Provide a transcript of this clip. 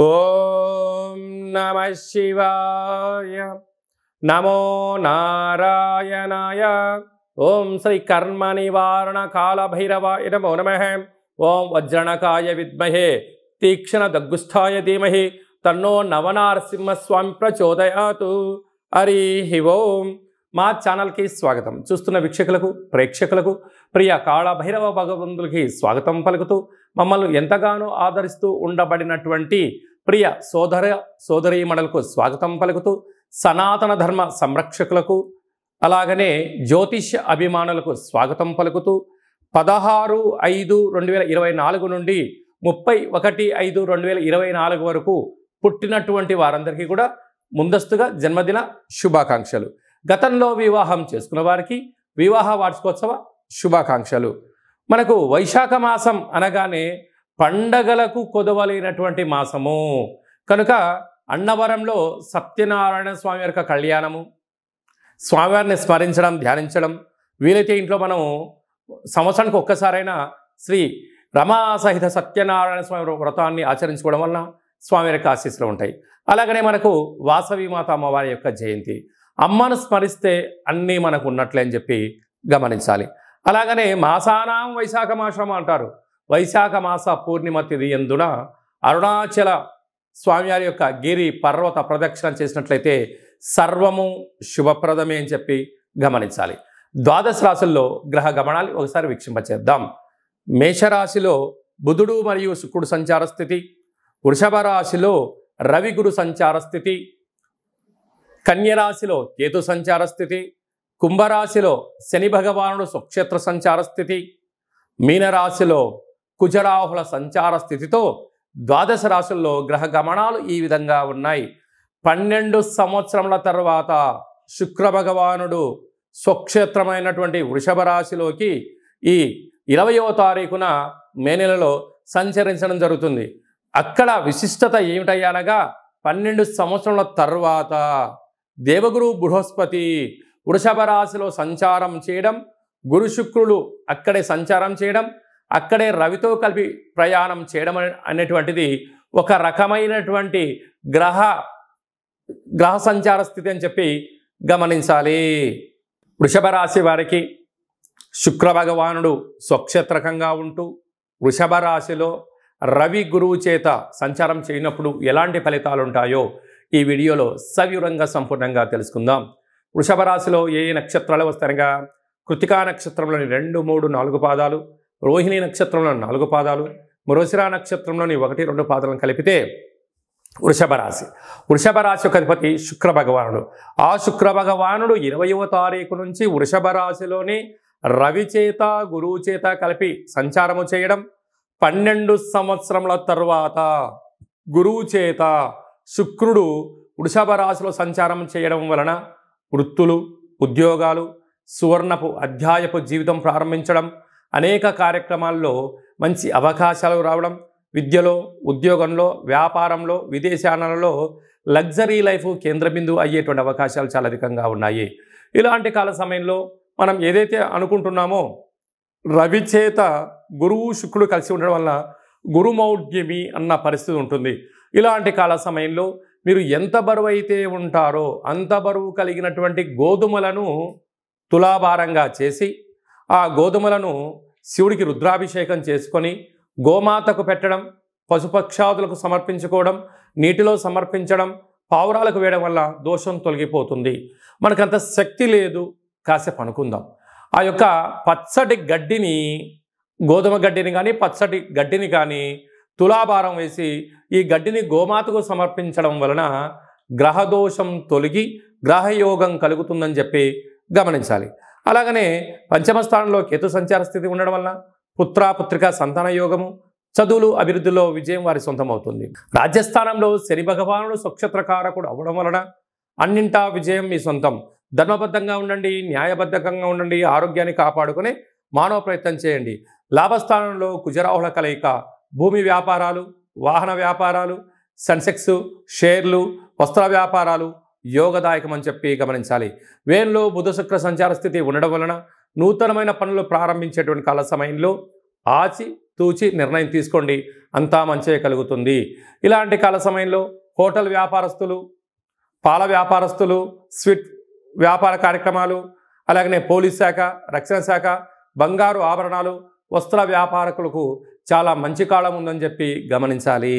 ఓం నమ శివాయ నమో నారాయణాయ ఓం శ్రీ కర్మ నివారణ కాల భైరవాయ నమో నమః ఓం వజ్రణకాయ విద్మహే తీక్షణ దగ్గుస్థాయ ధీమహి తన్నో నవనారసింహస్వామి ప్రచోదయాతు. హరి ఓం. మా ఛానల్కి స్వాగతం. చూస్తున్న వీక్షకులకు ప్రేక్షకులకు ప్రియ కాళ భైరవ భగవంతులకి స్వాగతం పలుకుతూ మమ్మల్ని ఎంతగానో ఆదరిస్తూ ఉండబడినటువంటి ప్రియ సోదరీమణులకు స్వాగతం పలుకుతూ సనాతన ధర్మ సంరక్షకులకు అలాగనే జ్యోతిష్య అభిమానులకు స్వాగతం పలుకుతూ 16/5/2024 నుండి 31/5/2024 వరకు పుట్టినటువంటి వారందరికీ కూడా ముందస్తుగా జన్మదిన శుభాకాంక్షలు. గతంలో వివాహం చేసుకున్న వారికి వివాహ వార్షికోత్సవ శుభాకాంక్షలు. మనకు వైశాఖ మాసం అనగానే పండగలకు కొదవలేనటువంటి మాసము కనుక అన్నవరంలో సత్యనారాయణ స్వామి యొక్క కళ్యాణము, స్వామివారిని స్మరించడం, ధ్యానించడం, వీలైతే ఇంట్లో మనం సంవత్సరానికి ఒక్కసారైనా శ్రీ రమా సహిత సత్యనారాయణ స్వామి వ్రతాన్ని ఆచరించుకోవడం వలన స్వామి యొక్క ఆశీస్సులు ఉంటాయి. అలాగనే మనకు వాసవి మాత అమ్మవారి యొక్క జయంతి, అమ్మను స్మరిస్తే అన్నీ మనకు ఉన్నట్లే అని చెప్పి గమనించాలి. అలాగనే మాసానాం వైశాఖ మాసం అంటారు. వైశాఖ మాస పూర్ణిమ తిథి యందున అరుణాచల స్వామివారి యొక్క గిరి పర్వత ప్రదక్షిణ చేసినట్లయితే సర్వము శుభప్రదమే అని చెప్పి గమనించాలి. ద్వాదశ రాశుల్లో గ్రహ గమనాలు ఒకసారి వీక్షింపచేద్దాం. మేషరాశిలో బుధుడు మరియు శుక్రుడు సంచార స్థితి, వృషభ రాశిలో రవి గురు సంచార స్థితి, కన్యరాశిలో కేతు సంచార స్థితి, కుంభరాశిలో శని భగవానుడు స్వక్షేత్ర సంచార స్థితి, మీనరాశిలో కుజరాహుల సంచార స్థితితో ద్వాదశ రాశుల్లో గ్రహ గమనాలు ఈ విధంగా ఉన్నాయి. 12 సంవత్సరముల తర్వాత శుక్ర భగవానుడు స్వక్షేత్రమైనటువంటి వృషభ రాశిలోకి ఈ 20వ తారీఖున మే నెలలో సంచరించడం జరుగుతుంది. అక్కడ విశిష్టత ఏమిటయ్యానగా 12 సంవత్సరముల తర్వాత దేవగురు బృహస్పతి వృషభ రాశిలో సంచారం చేయడం, గురు శుక్రులు అక్కడే సంచారం చేయడం, అక్కడే రవితో కలిపి ప్రయాణం చేయడం అనేటువంటిది ఒక రకమైనటువంటి గ్రహ సంచార స్థితి అని చెప్పి గమనించాలి. వృషభ రాశి వారికి శుక్ర భగవానుడు స్వక్షేత్రకంగా ఉంటూ వృషభ రాశిలో రవి గురువు చేత సంచారం చేయనప్పుడు ఎలాంటి ఫలితాలు ఉంటాయో ఈ వీడియోలో సవివరంగా సంపూర్ణంగా తెలుసుకుందాం. వృషభ రాశిలో ఏ నక్షత్రాలు వస్తాయనగా కృతికా నక్షత్రంలోని 2, 3, 4 పాదాలు, రోహిణి నక్షత్రంలోని 4 పాదాలు, మృగశిర నక్షత్రంలోని 1, 2 పాదాలను కలిపితే వృషభ రాశి. వృషభ రాశి యొక్క అధిపతి శుక్ర భగవానుడు. ఆ శుక్ర భగవానుడు 20వ తారీఖు నుంచి వృషభ రాశిలోని రవి చేత గురువు చేత కలిపి సంచారము చేయడం, 12 సంవత్సరముల తర్వాత గురువు చేత శుక్రుడు వృషభ రాశిలో సంచారం చేయడం వలన వృత్తులు, ఉద్యోగాలు, సువర్ణపు అధ్యాయపు జీవితం ప్రారంభించడం, అనేక కార్యక్రమాల్లో మంచి అవకాశాలు రావడం, విద్యలో, ఉద్యోగంలో, వ్యాపారంలో, విదేశాలలో లగ్జరీ లైఫ్ కేంద్ర బిందువు అయ్యేటువంటి అవకాశాలు చాలా అధికంగా ఉన్నాయి. ఇలాంటి కాల సమయంలో మనం ఏదైతే అనుకుంటున్నామో రవి చేత గురువు శుక్రుడు కలిసి ఉండడం వల్ల గురుమౌఢ్యమి అన్న పరిస్థితి ఉంటుంది. ఇలాంటి కాల సమయంలో మీరు ఎంత బరువు అయితే ఉంటారో అంత బరువు కలిగినటువంటి గోధుమలను తులాభారంగా చేసి ఆ గోధుమలను శివుడికి రుద్రాభిషేకం చేసుకొని గోమాతకు పెట్టడం, పశుపక్షాదులకు సమర్పించుకోవడం, నీటిలో సమర్పించడం, పావురాలకు వేయడం వల్ల దోషం తొలగిపోతుంది. మనకంత శక్తి లేదు, కాసేపు అనుకుందాం. ఆ యొక్క పచ్చటి గడ్డిని, గోధుమ గడ్డిని కానీ పచ్చటి గడ్డిని కానీ తులాభారం వేసి ఈ గడ్డిని గోమాతకు సమర్పించడం వలన గ్రహదోషం తొలగి గ్రహయోగం కలుగుతుందని చెప్పి గమనించాలి. అలాగనే పంచమ స్థానంలో కేతు సంచార స్థితి ఉండడం వలన పుత్రిక సంతాన యోగము, చదువులు అభివృద్ధిలో విజయం వారి సొంతం అవుతుంది. రాజ్యస్థానంలో శని భగవానుడు స్వక్షేత్రకారకుడు అవ్వడం వలన అన్నింటా విజయం మీ సొంతం. ధర్మబద్ధంగా ఉండండి, న్యాయబద్ధంగా ఉండండి, ఆరోగ్యాన్ని కాపాడుకుని మానవ ప్రయత్నం చేయండి. లాభస్థానంలో కుజరాహుల కలయిక భూమి వ్యాపారాలు, వాహన వ్యాపారాలు, సెన్సెక్స్, షేర్లు, వస్త్ర వ్యాపారాలు యోగదాయకం అని చెప్పి గమనించాలి. వేన్లో బుధ శుక్ర సంచార స్థితి ఉండడం వలన నూతనమైన పనులు ప్రారంభించేటువంటి కాల సమయంలో ఆచి తూచి నిర్ణయం తీసుకోండి, అంతా మంచిగా కలుగుతుంది. ఇలాంటి కాల సమయంలో హోటల్ వ్యాపారస్తులు, పాల వ్యాపారస్తులు, స్వీట్ వ్యాపార కార్యక్రమాలు, అలాగనే పోలీస్ శాఖ, రక్షణ శాఖ, బంగారు ఆభరణాలు, వస్త్ర వ్యాపారకులకు చాలా మంచి కాలం ఉందని చెప్పి గమనించాలి.